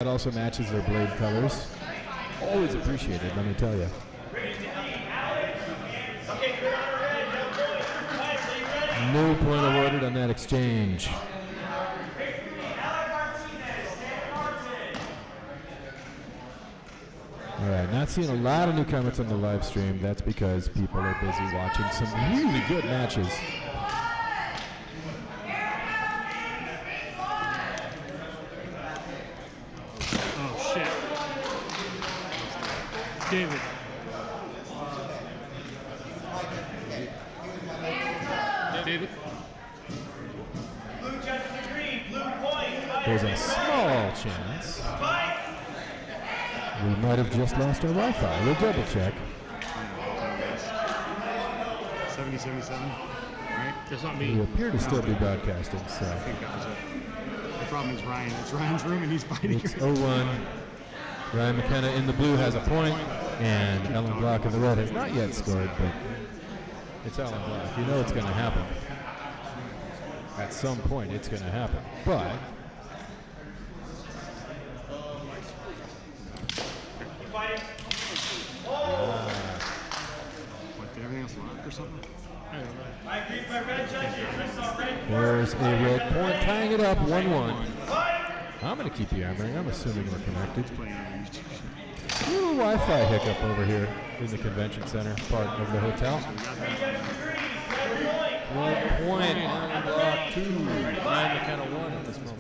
That also matches their blade colors. Always appreciated, let me tell you. No point awarded on that exchange. All right, not seeing a lot of new comments on the live stream. That's because people are busy watching some really good matches. Oh, shit. David. David. There's a small chance we might have just lost our Wi-Fi. We'll double check. 7077, right? That's not me. We appear to still be broadcasting, so. I think that was it. The problem is Ryan. It's Ryan's room and he's fighting. It's 0-1. Ryan McKenna in the blue has a point, and Alan Block in the red has not yet scored, but it's Alan Block. You know it's going to happen. At some point, it's going to happen. But everything else locked or something? I agree with my red judges. I saw red. There's a red point, tying it up 1-1. I'm going to keep the armoring. I'm assuming we're connected. A little Wi-Fi hiccup over here in the convention center part of the hotel. 1 point, Alan Block 2, Ryan McKenna 1 at this moment.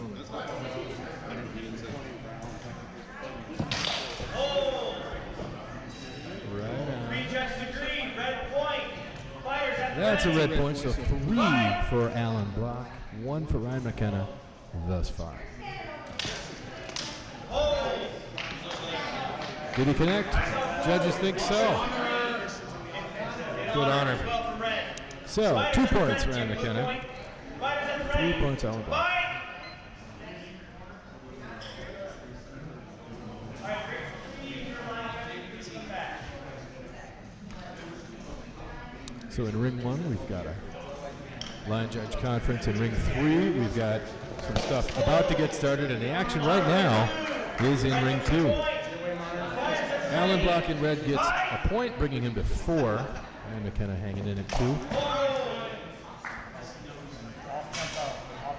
That's a red point, so 3 for Alan Block, 1 for Ryan McKenna thus far. Did he connect? Judges think so. Good honor. So, 2 points Ryan McKenna, 3 points Alan Block. So in ring 1, we've got a line judge conference. In ring 3, we've got some stuff about to get started, and the action right now is in ring 2. Alan Block in red gets a point, bringing him to 4. And McKenna hanging in at 2.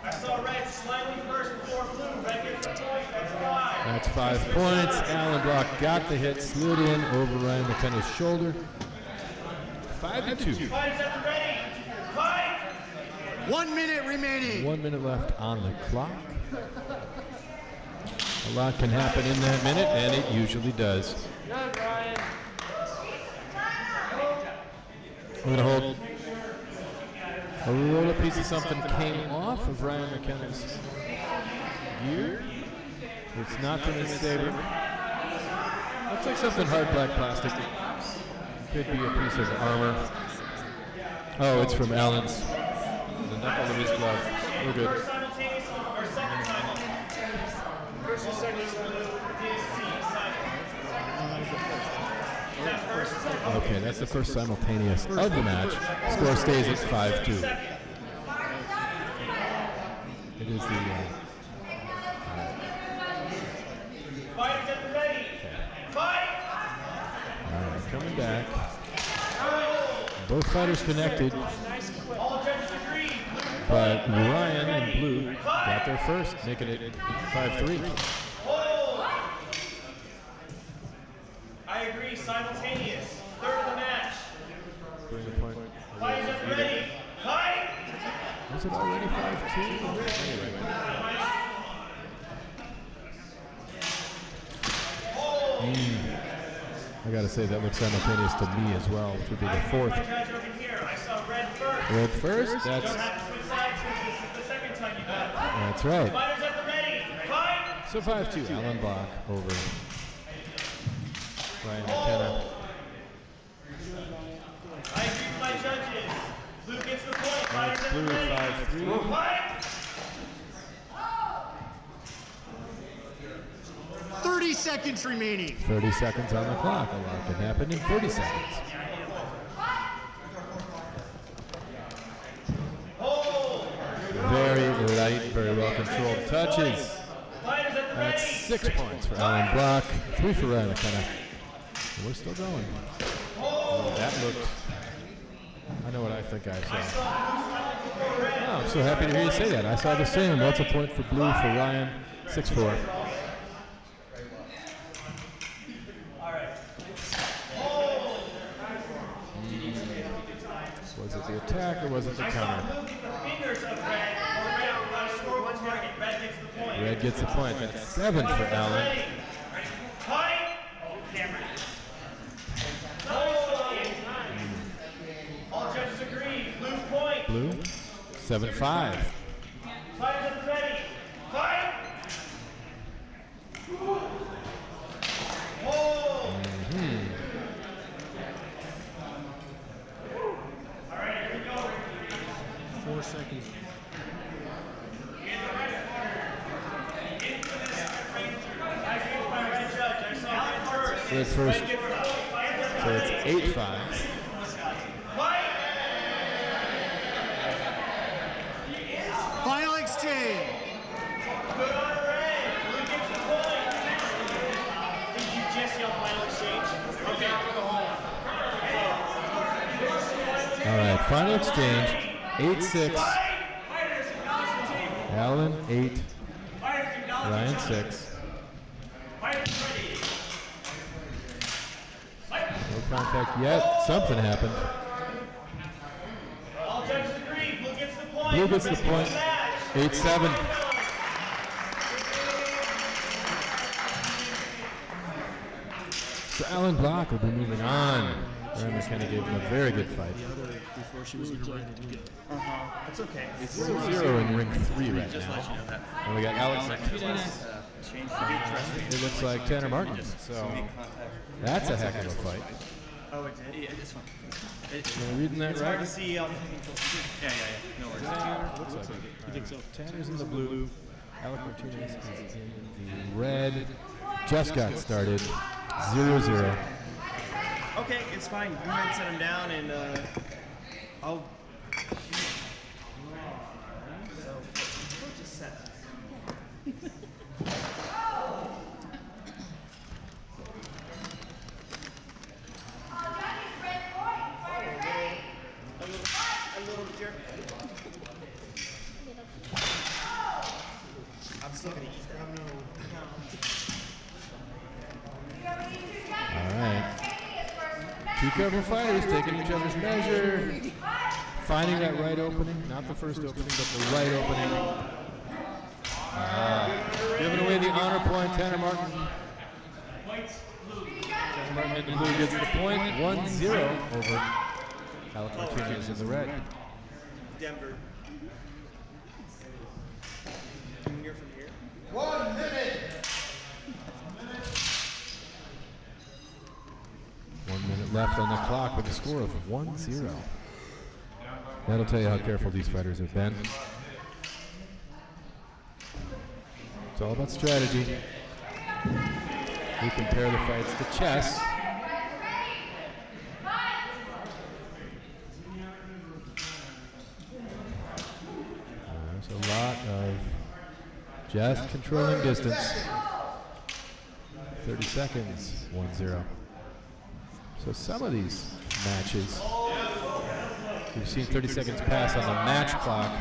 I saw red slightly first before blue. Red gets a point. That's 5. That's 5 points. Alan Block got the hit, slid in over Ryan McKenna's shoulder. 5-2. Fight is at the ready. Fight. 1 minute remaining. 1 minute left on the clock. A lot can happen in that minute, and it usually does. Good, Ryan. We're going to hold. A little piece of something came off of Ryan McKenna's gear. It's not from his saber. Looks like something hard black plastic. Could be a piece of armor. Oh, it's from Alan's. The knuckle of his glove. We're good. First simultaneous or second simultaneous? First or second Okay, that's the first simultaneous of the match. Score stays at 5-2. It is the. Fighters at the ready. Fight. All right, coming back. Both fighters connected, All judges agree. but Ryan in blue got there first, making it 5-3. I agree. Simultaneous. Third of the match. Bring the point. Fighters at the ready. Fight. Was it already 5-2? Anyway. I gotta say that looks simultaneous to me as well, which would be the fourth. I saw red first. Red first? You don't have to switch sides since this is the second time you got it. That's right. Fighters at the ready. Fight. So 5-2, Alan Block over Ryan McKenna. I agree with my judges. Blue gets the point. Fighters at Blue the ready. 5-3. Fight. 30 seconds remaining. 30 seconds on the clock. A lot can happen in 30 seconds. Very light, very well controlled touches. Fighters at That's 6 points for Alan Block, 3 for Ryan McKenna. We're still going. Oh, that looked. I know what I think I saw. Oh, I'm so happy to hear you say that. I saw the same. That's a point for blue for Ryan, 6-4. Was it the attack or was it the counter? Red gets the point. That's 7 for Allen. All judges agree. Blue point. Blue, 7-5. Fighters ready. Fight. All right, here we go. 4 seconds. Red first. So it's 8-5. Final exchange. Good on red. Blue gets the point. Did you just yell final exchange? Okay. All right, final exchange, 8-6. Allen, 8. Ryan, 6. No contact yet. Something happened. All judges agree. Blue gets the point. Blue gets the point. 8-7. So Alan Block will be moving on. Ryan McKenna gave him a very good fight. Before she was interrupted. It's okay. It's 0-0 in ring 3 right now. And we got Alex Martinez. It looks like Tanner Martinez. So that's a heck of a fight. Oh, it did? Yeah, it's fine. Am I reading that It's hard to right? see. Yeah. No worries. Looks like it. You think so? Tanner's in the blue. Alex Martinez is in the red. Just got started. 0-0. Okay, it's fine. You might set him down and I'll. So, we'll just set. A little jerk. I'm still gonna eat that. All right. Two careful fighters taking each other's measure. Finding that right opening. Not the first opening, but the right opening. Giving away the honor point. Tanner Martin. Tanner Martin in the blue gets the point. 1-0 over Alex Martinez in the red. Denver. Can you hear from here? 1 minute. 1 minute left on the clock with a score of 1-0. That'll tell you how careful these fighters have been. It's all about strategy. We compare the fights to chess. There's a lot of just controlling distance. 30 seconds, 1-0. So some of these matches, we've seen 30 seconds pass on the match clock.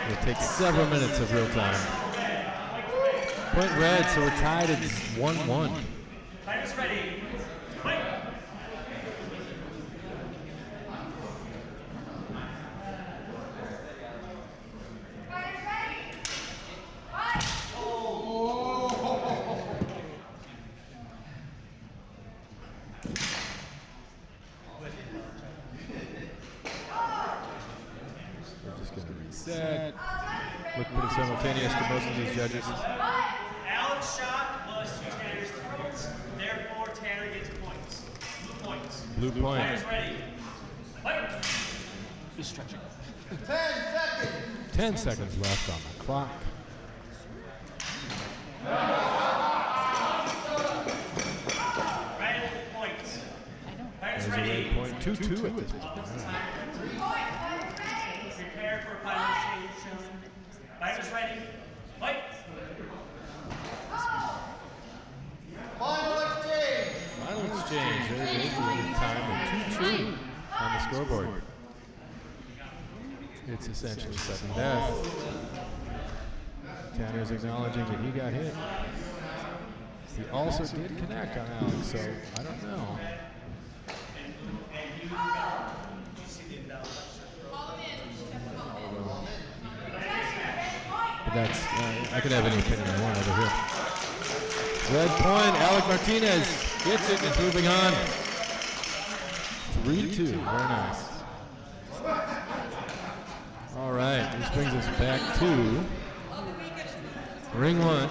It takes several minutes of real time. Point red, so we're tied at 1-1. Fighters ready. Fight. We're just going to reset. Look pretty simultaneous to most of these judges. Alex shot plus 2 Tanner's points. Therefore, Tanner gets points. Blue points. Blue point. Fighters ready. Fight. Just stretching. 10 seconds. 10 seconds left on the clock. Red points. Fighters There's a ready. red point. 2-2 at this point. Prepare for final exchange. Fighters ready. Fight. exchange. There it is. The time of 2-2 on the scoreboard. It's essentially sudden death. Tanner's acknowledging that he got hit. He also did connect on Alex, so I don't know. But that's, I could have any opinion I want over here. Red point, Alec Martinez gets it and is moving on. 3-2, very nice. All right, this brings us back to ring one.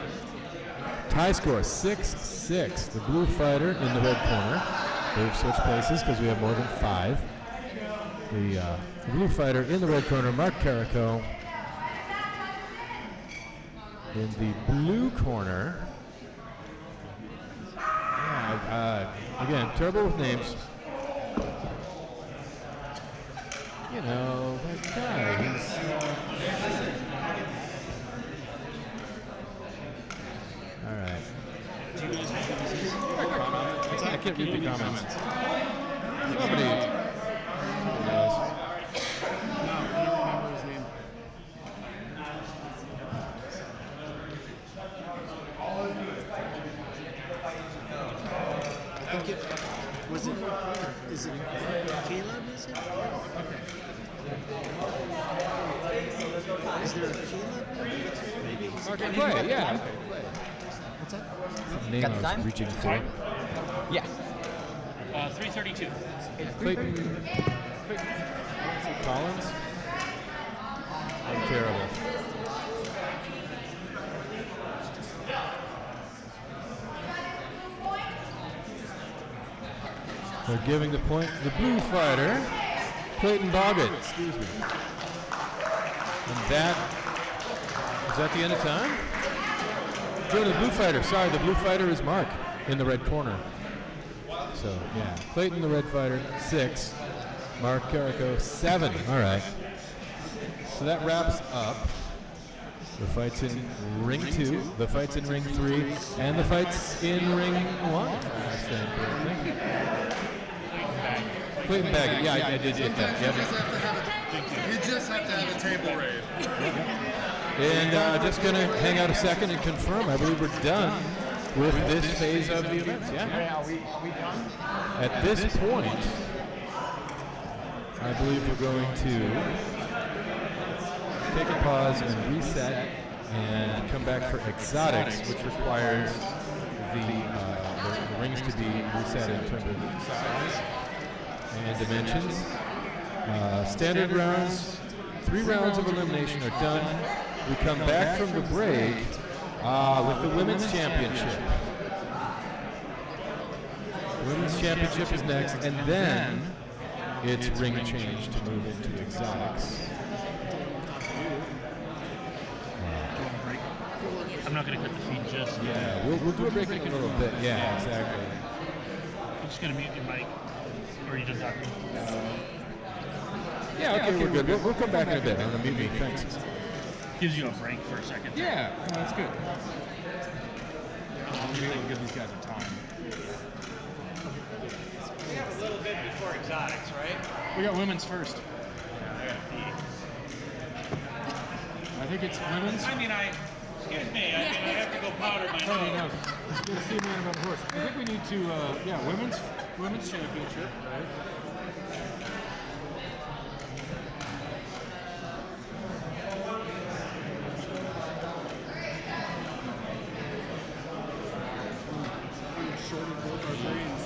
Tie score 6-6. The blue fighter in the red corner. They've switched places because we have more than 5. The blue fighter in the red corner, Mark Carrico. In the blue corner, again, terrible with names. You know, that guy, he's... all right. Do you guys know who this is? I can't read the comments. Somebody knows. No, I don't remember his name. I think is it Caleb, is it? Is there a Caleb? Maybe he's Okay, play, yeah. Okay, play. What's that? Name Got I was time? reaching for. Yeah. 332. Clayton Collins? I'm terrible. They're giving the point to the blue fighter, Clayton Doggett, excuse me. And that, is that the end of time? Go to the blue fighter. Sorry, the blue fighter is Mark in the red corner. So, yeah, Clayton, the red fighter, 6. Mark Carrico, 7. All right. So that wraps up the fights in ring 2, the fights in ring 3, and the fights in ring 1. If I understand correctly. Clayton Baggett, yeah, I did get that. Yep. You just have to have a table raise. And just going to hang out a second and confirm. I believe we're done with this phase of the event. Yeah. Are we done? At this point, I believe we're going to take a pause and reset and come back for exotics, which requires the rings to be reset in terms of size and dimensions. Standard rounds, 3 rounds of elimination are done. We come back from the break with the Women's Championship. Women's Championship is next, and then it's ring change to move into exotics. I'm not going to cut the feed just yet. Yeah, we'll do a break in a little bit. Yeah, exactly. I'm just going to mute your mic. Or you just talking? Yeah, okay, we're good. We'll come back in a bit. I'm going to mute me. Thanks. Gives you a break for a second. Yeah, no, that's good. I'm going to be able to give these guys a time. We have a little bit before exotics, right? We got women's first. I think it's women's. Excuse me, I have to go powder my Tony nose. knows. Good to see a man about the horse. I think we need to, women's championship, right? Shorted both our brains.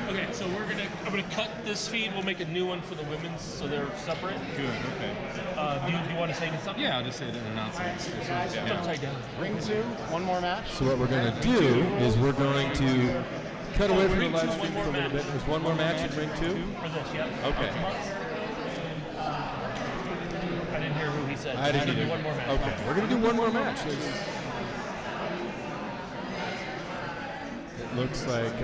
Okay, so I'm gonna cut this feed. We'll make a new one for the women's, so they're separate. Good, okay. Do you want to say something? Yeah, I'll just say that announcements. It's upside down. Ring 2, one more match. So what we're going to do is we're going to cut away from the live stream for a little bit. There's one more match in ring 2. For this, yeah. Okay. I didn't hear who he said. I didn't do either. one more match. Okay, we're going to do one more match. It looks like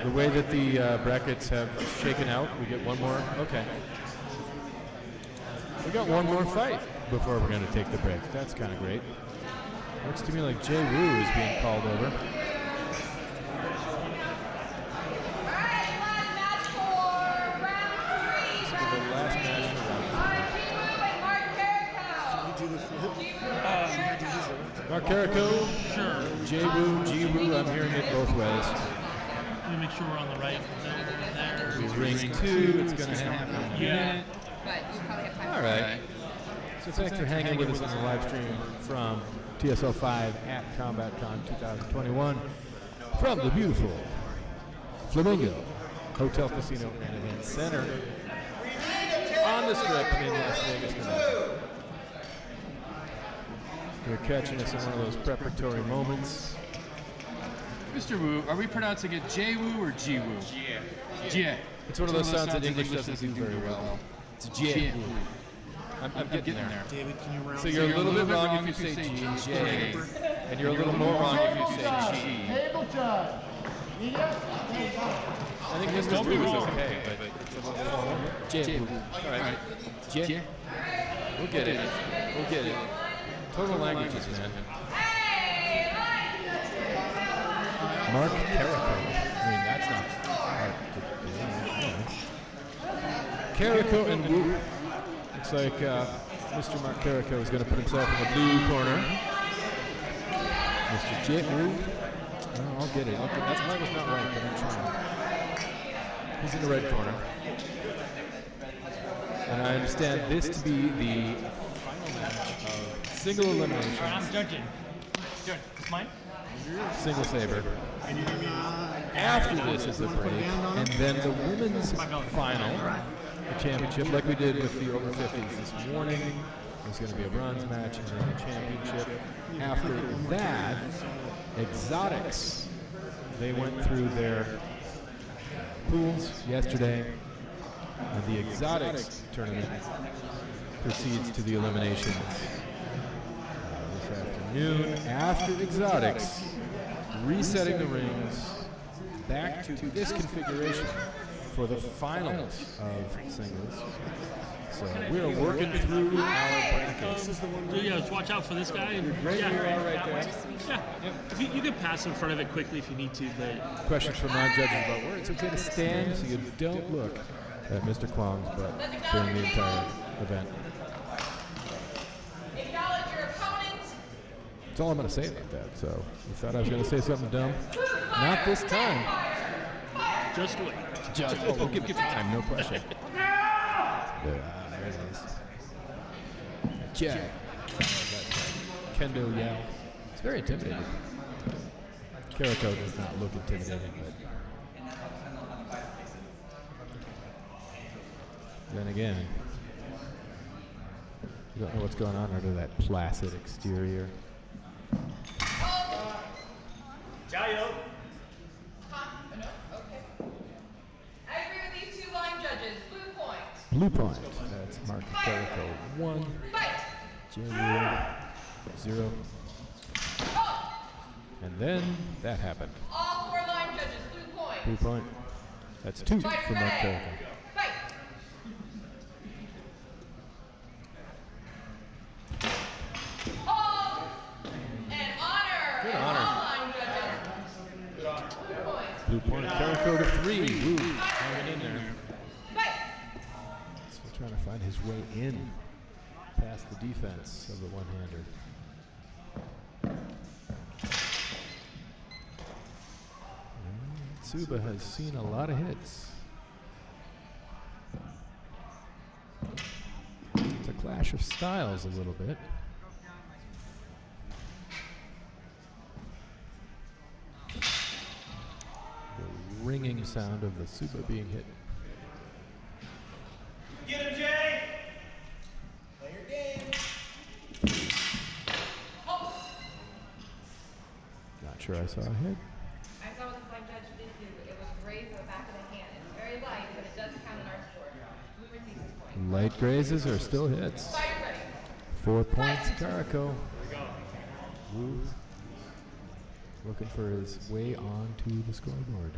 the way that the brackets have shaken out, we get one more. Okay. We got one more fight. before we're going to take the break. That's kind of great. Looks to me like Jay Wu is being called over. Mark Carrico, Sure. Jay Wu, G Wu. I'm hearing it both ways. Let me make sure we're on the right. There. He's ring 2. It's going to happen. Yeah. But you probably have time. All right. So thanks for hanging with us on the live stream from TSL5 at CombatCon 2021 from the beautiful Flamingo Hotel, Casino, and Event Center on the Strip in Las Vegas, Nevada. You're catching us in one of those preparatory moments. Mr. Wu, are we pronouncing it J Wu or G Wu? Jie. It's one of those sounds that English doesn't do very well. It's Jie. I'm getting there. David, can you round? So you're a little bit wrong if you say J, and you're a little more wrong if you say G. I think Mr. Wu is okay, but it's a little formal. J. All right. J. We'll get it. We'll get it. Total languages, man. Mark Carrico. I mean, that's not hard to do. Carrico and Wu. Looks like Mr. Mark Carrico is going to put himself in the blue corner. Mr. J. Wu. Oh, I'll get it. That's mine was not right, but I'm trying. He's in the red corner. And I understand this to be the final match of single elimination. I'm judging. Judge, it's mine? Single saber. After this is the break, and then the women's final, the championship, like we did with the over 50s this morning. There's going to be a bronze match and then a championship. After that, exotics. They went through their pools yesterday, and the exotics tournament proceeds to the eliminations this afternoon. After exotics, resetting the rings back to this configuration for the finals of singles. So we are working through our brackets. Yeah, just watch out for this guy. And Right yeah, here, all right there. Yeah, if you can pass in front of it quickly if you need to. But Questions from non-judges about where it's okay to stand so you don't look at Mr. Kwong's butt during the entire event. Acknowledge your opponent. That's all I'm going to say about that. So you thought I was going to say something dumb? Not this time. just wait. Give time, no pressure. There it is. Jack. Kendo yell. It's very intimidating. Carrico does not look intimidating, but then again, you don't know what's going on under that placid exterior. Jayo. Okay. I agree with these two line judges. Blue point. Blue point. That's Mark Carrico 1. Fight. J 0. And then that happened. All four line judges. Blue point. Blue point. That's 2 Fight for Mark red. Carrico. Fight. Hold and honor. Good and honor. all line judges. Blue point. Blue point. Carrico to 3. Woo. Hanging in there. Fight. Still trying to find his way in past the defense of the one-hander. Tsuba has seen a lot of hits. It's a clash of styles a little bit. The ringing sound of the Tsuba being hit. Get him, Jay. Play your game. Not sure I saw a hit. I saw what this line judge did do. It was raise the back of the hand. It's very light, but it does count in our sport. We receive this point. Light grazes are still hits. Fight ready. 4 points, Carrico. Woo. Looking for his way onto the scoreboard.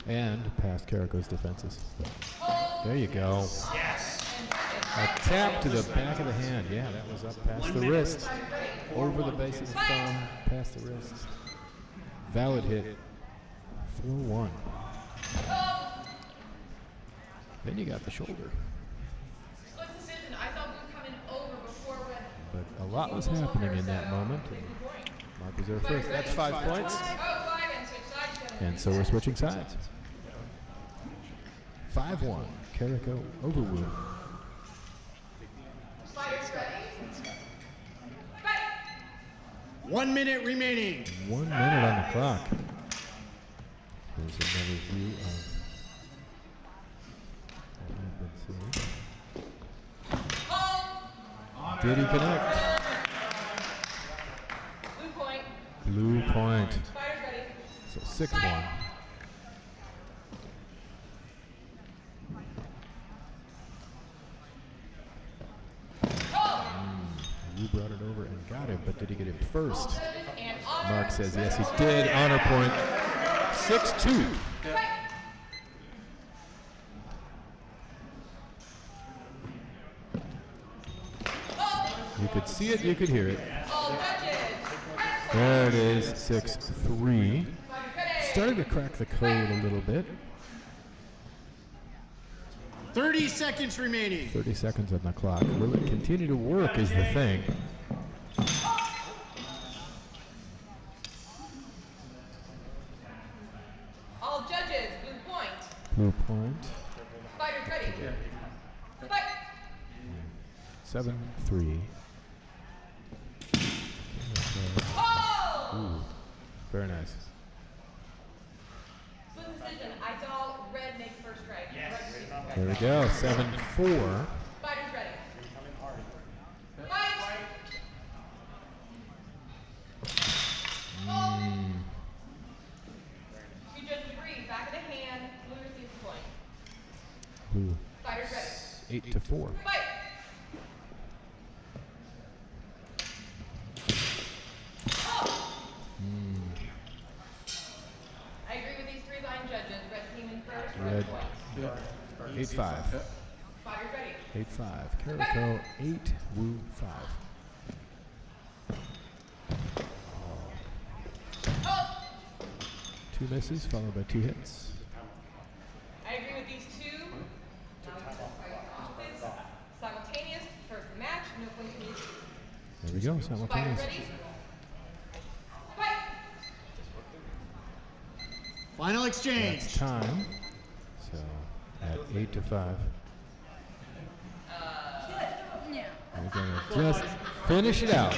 And past Carrico's defenses. There you go. Yes. A tap to the back of the hand. Yeah, that was up past the wrist. Over the base of the thumb, past the wrist. Valid hit. 4-1. Then you got the shoulder. Split decision. I saw blue coming over before red. But a lot was happening in that moment. And Mark was there first. That's 5 points. Oh, 5 and switch sides. And so we're switching sides. 5-1. Carrico over Wu. Fighters ready? Fight! 1 minute remaining. 1 minute on the clock. Here's another view of what we've been seeing. Did he connect? Blue point. Blue point. Fighters ready. So 6-1. Wu brought it over and got him, but did he get him first? Mark says yes, he did. Honor point. 6-2. You could see it, you could hear it. There it is, 6-3. Starting to crack the code a little bit. 30 seconds remaining. 30 seconds on the clock. Will it continue to work is the thing. All judges, blue point. Blue point. Fighters ready. Fight! 7-3. Oh! Ooh, very nice. Split decision. I saw red make first strike. Yes. There we go, 7-4. Fighters ready. Fight! You judge agree. Back of the hand. Blue receives the point. Blue. Fighters ready. 8-4. Fight! I agree with these 3 line judges. Red came in first. Red. Point. 8-5. Fighters ready. 8-5. Carrico 8, Wu 5. Oh! 2 misses followed by 2 hits. I agree with these 2. Simultaneous. First match. No point to use. There we go, Fighters simultaneous. ready. Fight! Final That's exchange. time. So at 8-5. We're gonna just finish it out.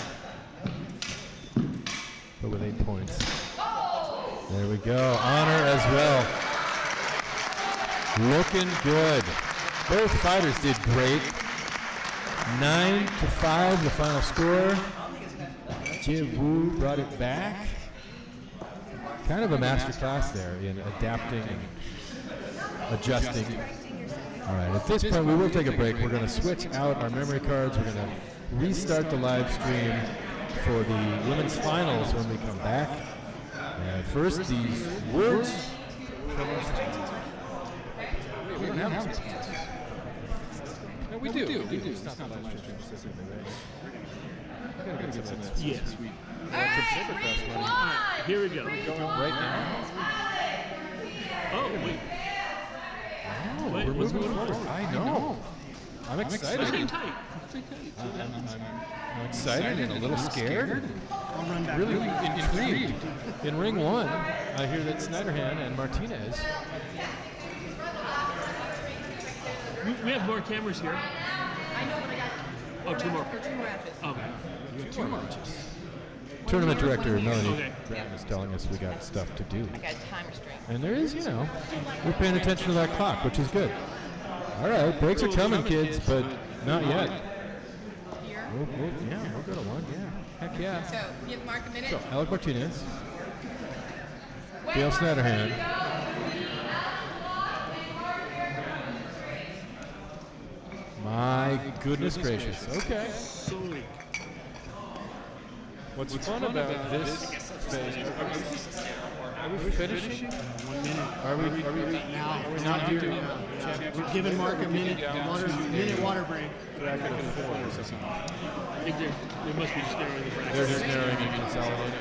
But with 8 points. There we go. Honor as well. Looking good. Both fighters did great. 9-5 the final score. Jie Wu brought it back. Kind of a master class there in adapting and adjusting. All right, at this point we will take a break. We're going to switch out our memory cards. We're going to restart the live stream for the women's finals when we come back. First, these words from our sponsors. We don't have sponsors. No, we do. It's not the live stream specifically, right? We gotta get some of that sweet. Here we go. Going right now. Oh, wait. Oh, we're moving forward. I know. I'm excited. Stay tight. I'm excited and a little scared. Really intrigued. In ring 1, I hear that Snyder and Martinez. We have more cameras here. I know what I got. Oh, 2 more. 2 more matches. Okay. 2 matches. Tournament director Melanie Okay. Bratton is telling us we got stuff to do. I got a time restraint. And there is, we're paying attention to that clock, which is good. All right, breaks are coming, kids, but not yet. Here. We'll go to 1, yeah. Heck yeah. So, give Mark a minute. So, Alec Martinez, Dale Snyder. My goodness gracious. Okay. What's fun about this phase? Are we finishing? 1 minute. Are we not here? championship. We're giving Mark a minute water break. Bracket of 4 or something. I think they must be just narrowing the bracket. They're just narrowing and consolidating.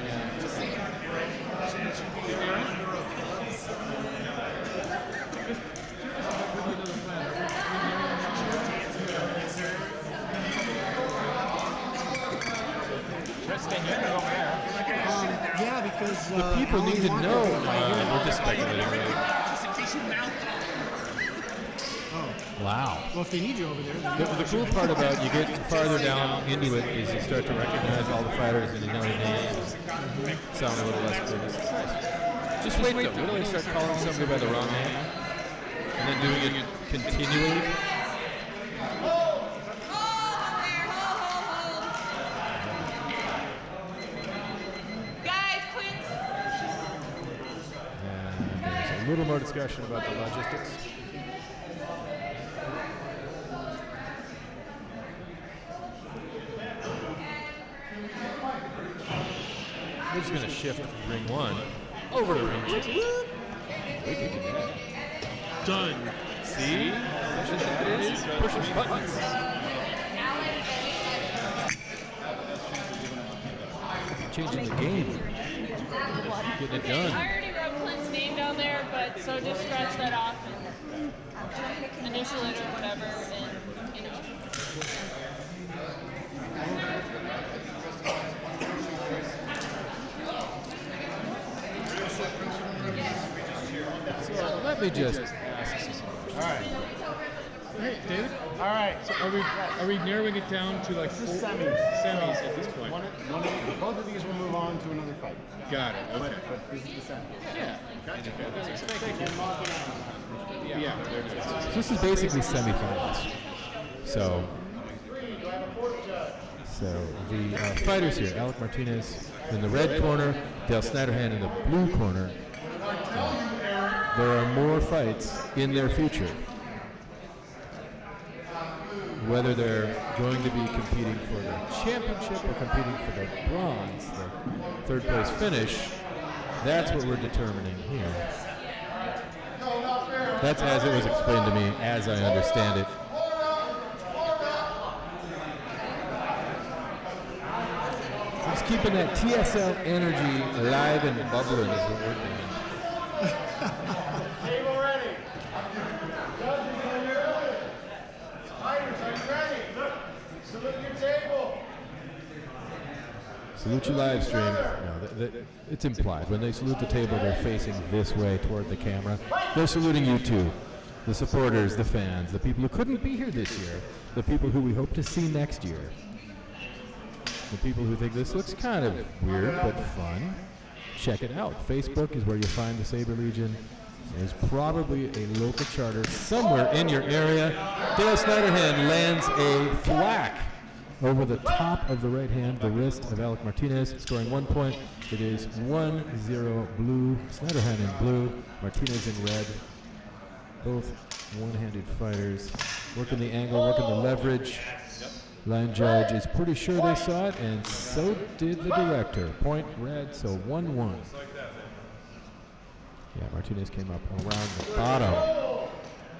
Yeah, because The people need to know. We're just speculating. Wow. Well, if they need you over there, The cool part about you get farther down into it is you start to recognize all the fighters and you know their names. Sound a little less clueless. It's nice. Just wait though. Wait till they start calling somebody by the wrong name and then doing it continually. Guys, Quint. And there's a little more discussion about the logistics. We're just going to shift ring 1 over to ring 2. We can do that. Done. See? That is pushing buttons. Changing the game. Getting it I done. already wrote Clint's name down there, but so just scratch that off and initial it or whatever, and you know. So let me just ask some questions. All right. Hey, David. All right. So are we narrowing it down to like This is four- semis. semis at this point? Both of these will move on to another fight. Got it. Okay. But this is the semis. Yeah. Yeah. There it is. So this is basically semifinals. So the fighters here, Alec Martinez in the red corner, Dale Snyderhand in the blue corner. There are more fights in their future. Whether they're going to be competing for the championship or competing for the bronze, the third place finish, that's what we're determining here. That's as it was explained to me, as I understand it. Just keeping that TSL energy alive and bubbling is what we're doing. Table ready. Judges, are you ready? Fighters, are you ready? Look, salute your table. Salute your live stream. No, it's implied. When they salute the table, they're facing this way toward the camera. They're saluting you too. The supporters, the fans, the people who couldn't be here this year, the people who we hope to see next year. The people who think this looks kind of weird but fun, check it out. Facebook is where you'll find the Saber Legion. There's probably a local charter somewhere in your area. Dale Snyderhand lands a thwack over the top of the right hand, the wrist of Alec Martinez, scoring 1 point. It is 1-0 blue. Snyderhand in blue, Martinez in red. Both one-handed fighters. Working the angle, working the leverage. Line judge is pretty sure they saw it, and so did the director. Point red, so 1-1. Yeah, Martinez came up around the bottom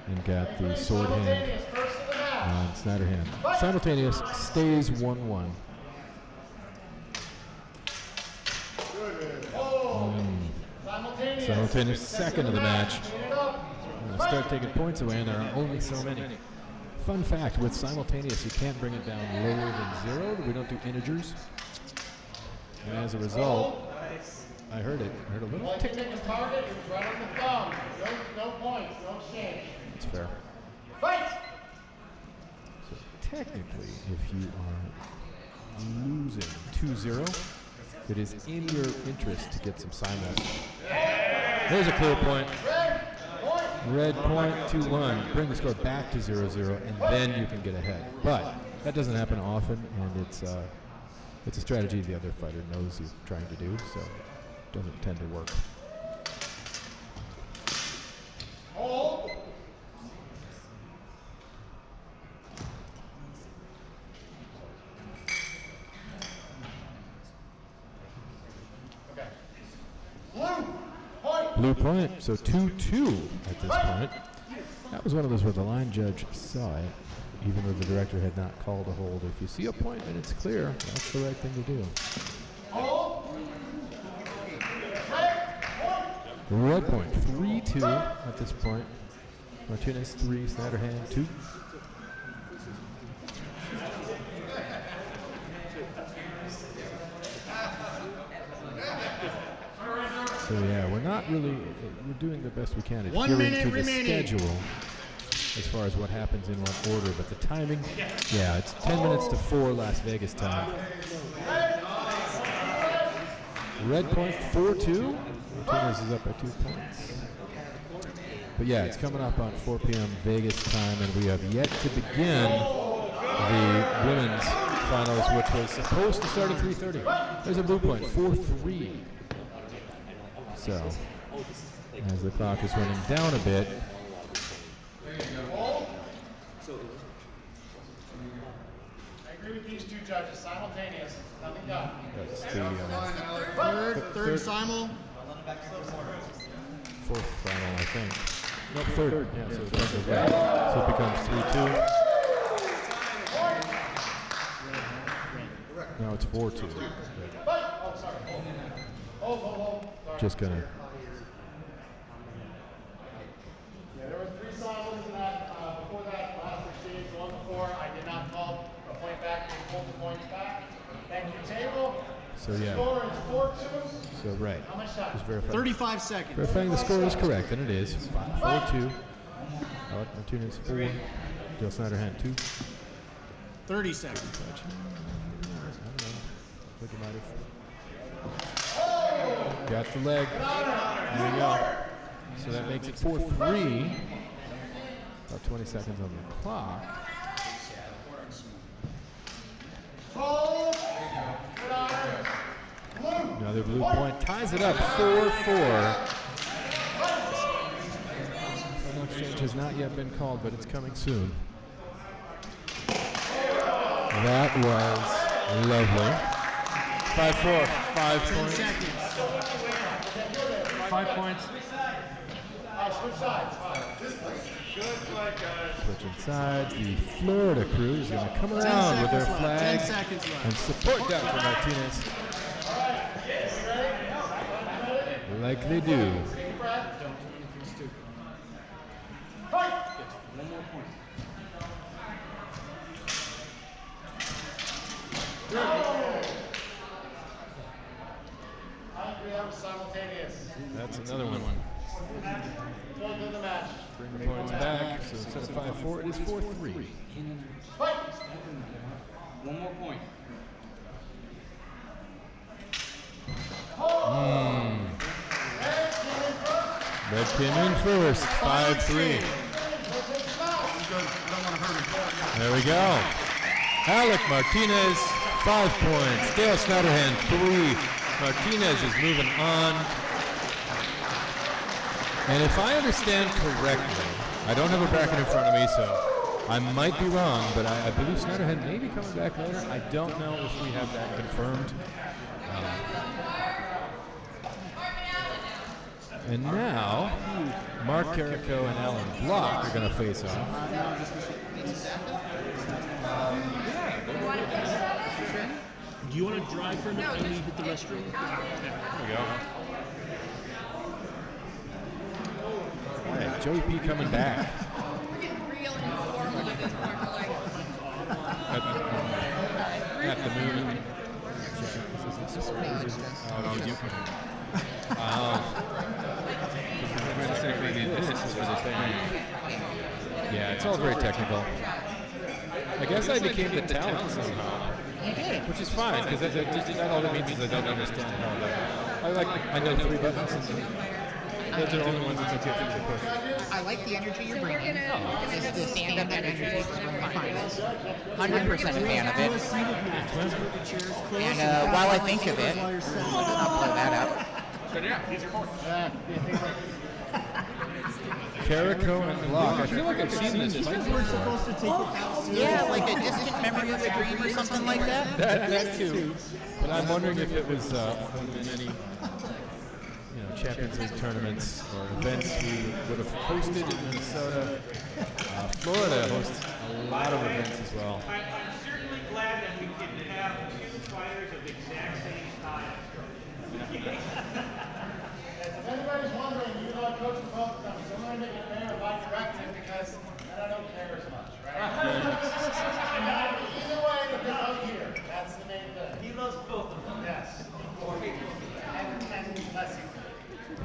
and got the sword hand on Snyderhand. Simultaneous stays 1-1. Simultaneous second of the match. Start taking points away, and there are only so many. Fun fact, with simultaneous, you can't bring it down lower than 0. We don't do integers. And as a result, I heard a little tick. Target is right on the thumb. No points, no exchange. That's fair. Fight! So technically, if you are losing 2-0, it is in your interest to get some simul. There's a clear point. Red point, 2-1. Bring the score back to 0-0, and then you can get ahead. But that doesn't happen often, and it's a strategy the other fighter knows he's trying to do, so it doesn't tend to work. Hold. Okay. Blue point. Blue point, so 2-2 at this point. That was one of those where the line judge saw it, even though the director had not called a hold. If you see a point and it's clear, that's the right thing to do. Red point, 3-2 at this point. Martinez 3, Snyder hand 2. So yeah, we're not really, we're doing the best we can at 1 adhering minute to the remaining. schedule as far as what happens in what order, but the timing, yeah, it's 10 minutes to 4 Las Vegas time. Red point 4-2. Martinez is up by 2 points. But yeah, it's coming up on 4 p.m. Vegas time, and we have yet to begin the women's finals, which was supposed to start at 3:30. There's a blue point, 4-3. So, as the clock is running down a bit, I agree with these two judges, simultaneous, nothing done. that's the Third simul. fourth final, I think. No, third. Yeah, so that goes right. So it becomes 3-2. No, it's 4-2. Just gonna. Yeah, there were 3 simuls in that, before that, last exchange, the one before, I did not call a point back, and pulled the points back. Thank you, table. So yeah. Score is 4-2. So right. How much time? Just verifying. 35 seconds. Verifying the score is correct, and it is 4-2. Martinez 4. Del Snyder hand 2. 30 seconds. I don't know. I think it might have. Got the leg. There you go. So that makes it 4-3. About 20 seconds on the clock. Another blue point ties it up 4-4. Final exchange has not yet been called, but it's coming soon. That was lovely. 5-4, 5 points. 5 points. Switch sides. Switching sides, the Florida crew is going to come around with their flag 10 seconds left. and support Dr. Martinez like they do. Simultaneous. That's another one. Going to the match. Bring the points back, so instead of 5-4, it is 4-3. One more point. Red came in first, 5-3. There we go. Alec Martinez, 5 points. Dale Snyderhand, 3. Martinez is moving on. And if I understand correctly, I don't have a bracket in front of me, so I might be wrong, but I believe Snyderhead may be coming back later. I don't know if we have that confirmed. And now, Mark Carrico and Alan Block are going to face off. Do you want to drive for a minute and we hit the restroom? There we go. All right, Joey P coming back. Real informal at this point. At the moon. Yeah, it's all very technical. I guess I became the talent somehow. Which is fine, because that all that means is I don't understand how that. I know 3 buttons. Those are the only ones that's okay for me to push. I like the energy you're bringing. This is the stand-up energy from the finals. 100% a fan of it. And while I think of it, let's not blow that up. Carrico and Block. I feel like I've seen this fight before. Yeah, like a distant memory of a dream or something like that. That too. But I'm wondering if it was in any Champions League tournaments or events we would have hosted in Minnesota. Florida hosts a lot of events as well. I'm certainly glad that we can have two fighters of the exact same style. If anybody's wondering, even though I coach the both of them, so I'm going to make it fair by directing because then I don't care as much, right? And either way, that they're both here. That's the main thing. He loves both of them. Yes. And less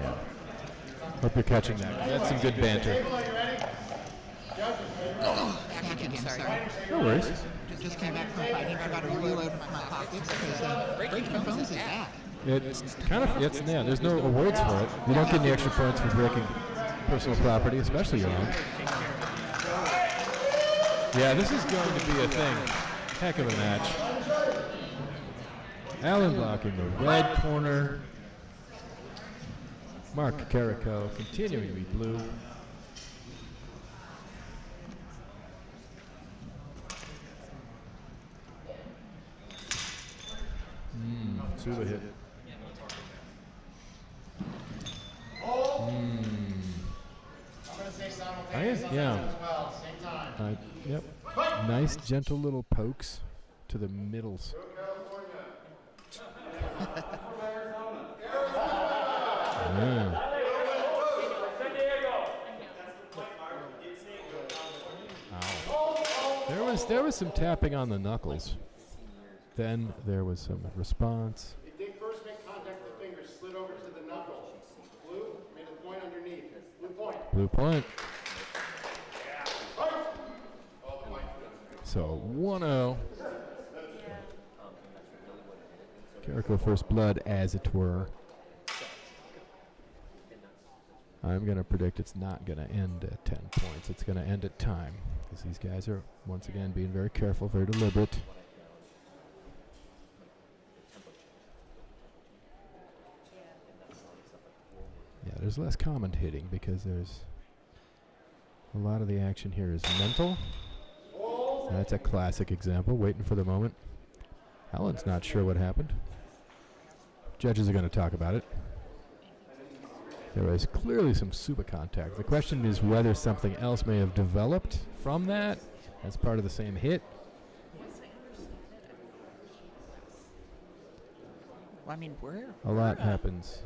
Yeah. Hope you're catching that. That's some good banter. Table, are you ready? Judges, Back again, sorry. No worries. Just came back from fighting. I got to reload my pockets because breaking phones is bad. It's kind of, yeah, there's no awards for it. You don't get any extra points for breaking personal property, especially your own. Yeah, this is going to be a thing. Heck of a match. Allen blocking the red corner. Mark Carrico continuing to be blue. Suba hit. I'm going to say simultaneous as well, same time. Yep. Nice, gentle little pokes to the middles. Yeah. There was some tapping on the knuckles. Then there was some response. He did first make contact with the fingers, slid over to the knuckle. Blue made a point underneath. Blue point. Blue point. So 1-0. Carrico first blood, as it were. I'm going to predict it's not going to end at 10 points. It's going to end at time. Because these guys are, once again, being very careful, very deliberate. Yeah, there's less comment hitting because there's a lot of the action here is mental. That's a classic example, waiting for the moment. Allen's not sure what happened. Judges are going to talk about it. There was clearly some super contact. The question is whether something else may have developed from that as part of the same hit. Well, I mean, we're A lot happens.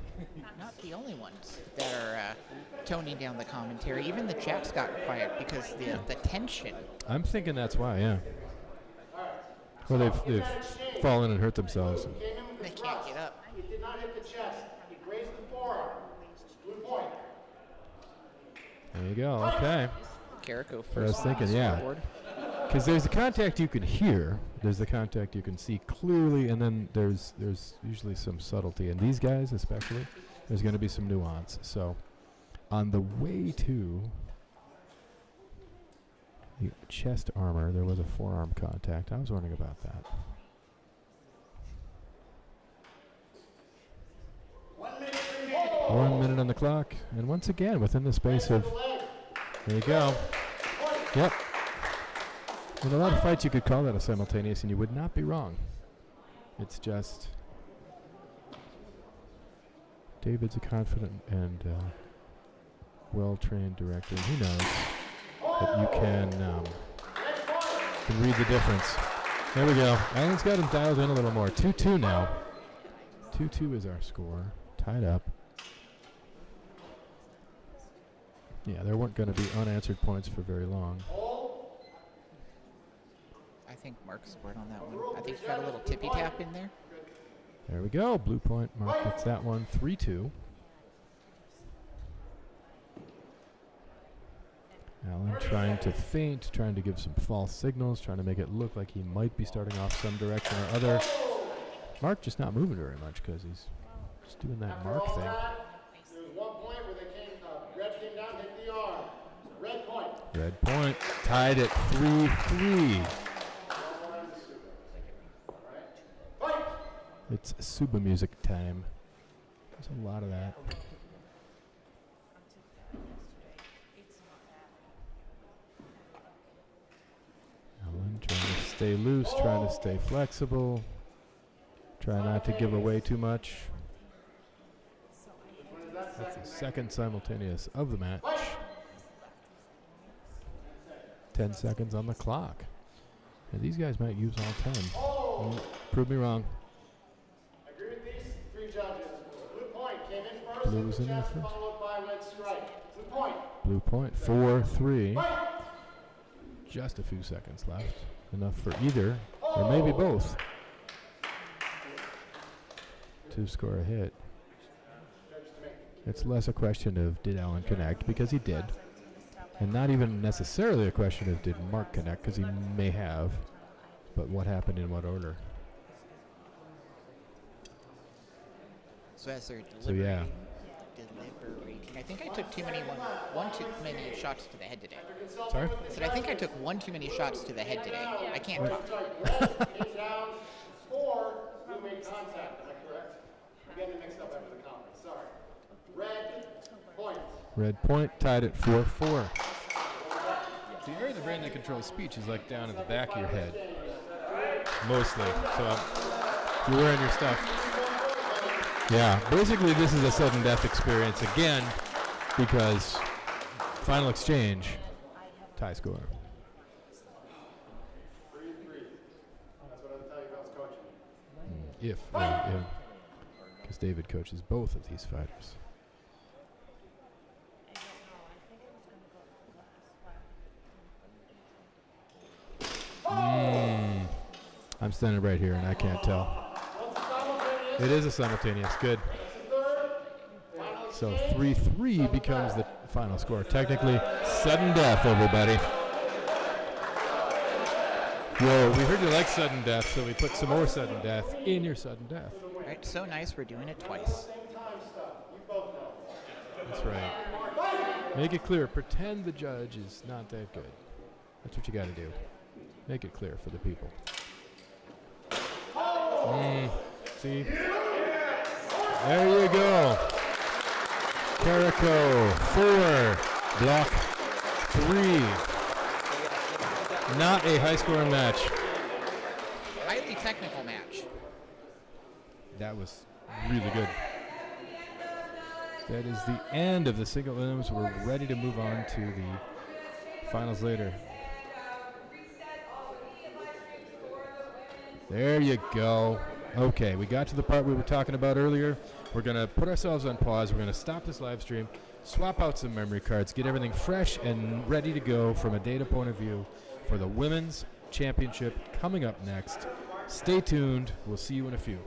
not the only ones that are toning down the commentary. Even the chat's gotten quiet because the tension. I'm thinking that's why, yeah. Well, they've fallen and hurt themselves. They can't get up. He did not hit the chest. He grazed the forearm. Blue point. There you go, okay. Carrico I was first. thinking, yeah. Because there's the contact you can hear, there's the contact you can see clearly, and then there's usually some subtlety. And these guys especially, there's going to be some nuance. So on the way to the chest armor, there was a forearm contact. I was wondering about that. 1 minute remaining. 1 minute on the clock, and once again, within the space of, there you go. Yep. In a lot of fights, you could call that a simultaneous, and you would not be wrong. It's just David's a confident and well-trained director. He knows that you can read the difference. There we go. Allen's got him dialed in a little more. 2-2 now. 2-2 is our score. Tied up. Yeah, there weren't going to be unanswered points for very long. I think Mark scored on that one. I think he got a little tippy tap in there. There we go. Blue point. Mark gets that one. 3-2. Allen trying to feint, trying to give some false signals, trying to make it look like he might be starting off some direction or other. Mark just not moving very much because he's just doing that Mark thing. There was 1 point where they red came down, hit the arm. Red point. Red point. Tied at 3-3. It's Suba music time. There's a lot of that. Allen trying to stay loose, trying to stay flexible. Try not to give away too much. That's the second simultaneous of the match. 10 seconds on the clock. And these guys might use all 10. Prove me wrong. Agree with these three judges. Blue point came in first. Blue was in there first. Followed by red strike. Blue point. Blue point, 4-3. Just a few seconds left. Enough for either, or maybe both, to score a hit. It's less a question of did Alan connect, because he did. And not even necessarily a question of did Mark connect, because he may have. But what happened in what order? So as they're So yeah. deliberating, I think I took one too many shots to the head today. Sorry? I said I think I took one too many shots to the head today. I can't talk. Red down. Score. Blue made contact. Am I correct? I'm getting mixed up after the conference. Sorry. Red point. Red point tied at 4-4. The area of the brain that controls speech is like down at the back of your head. Mostly. So you're wearing your stuff. Yeah, basically this is a sudden death experience again because final exchange, tie score. 3-3. That's what I'll tell you about coaching. Because David coaches both of these fighters. I'm standing right here and I can't tell. It is a simultaneous. Good. So 3-3 becomes the final score. Technically, sudden death, everybody. Whoa, we heard you like sudden death, so we put some more sudden death in your sudden death. Right, so nice we're doing it twice. That's right. Make it clear. Pretend the judge is not that good. That's what you got to do. Make it clear for the people. See? There you go. Carrico, 4. Block 3. Not a high-scoring match. Highly technical match. That was really good. That is the end of the single elims. We're ready to move on to the finals later. There you go. Okay, we got to the part we were talking about earlier. We're going to put ourselves on pause. We're going to stop this live stream, swap out some memory cards, get everything fresh and ready to go from a data point of view for the Women's Championship coming up next. Stay tuned. We'll see you in a few.